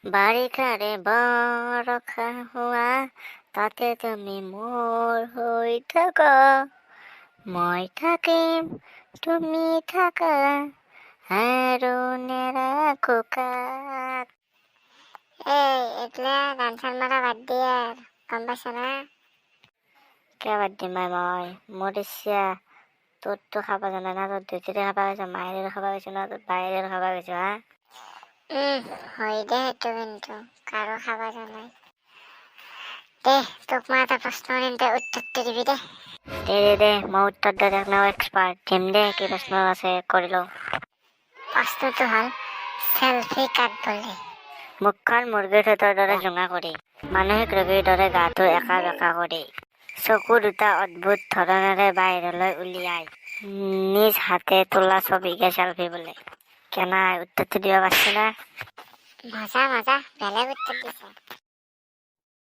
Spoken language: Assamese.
বাৰিষাৰে বৰষা হোৱা তাতে তুমি মোৰ হৈ থাকা মই থাকিম তুমি থাকা আৰু নেৰাখো কাক। এইগিলা গান চান মাৰা বাদ দিয়া আৰু গম পাইছা না? কিয় বাদ দিম মই? মোৰ ইচ্ছা তোৰতো খাব জানা না, তোৰ দেউতাৰে খাবা গৈছো, মায়েৰে খাবা গৈছো না, তোৰ বাইৰেও খাবা গৈছো হা? হয় দে সেইটো, কিন্তু কাৰো খাবা জানাই দে। তোক মই এটা প্ৰশ্ন সুধিম, তই উত্তৰটো দিবি দে। দে মই উত্তৰ দিয়াত একদম এক্সপাৰ্ট। দিম দে, কি প্ৰশ্ন আছে কৰি লওঁ। প্ৰশ্নটো হ'ল চেলফি কাক বোলে? মুখখন মুৰ্গীৰ ঠোঁটৰ দৰে জোঙা কৰি, মানসিক ৰোগীৰ দৰে গাটো একা বেকা কৰি, চকু দুটা অদ্ভুত ধৰণেৰে বাহিৰলৈ উলিয়াই নিজ হাতে তোলা ছবিকে চেলফি বোলে। কেনা উত্তৰটো দিব পাৰছি না? মজা বেলেগ উত্তৰ দিছে।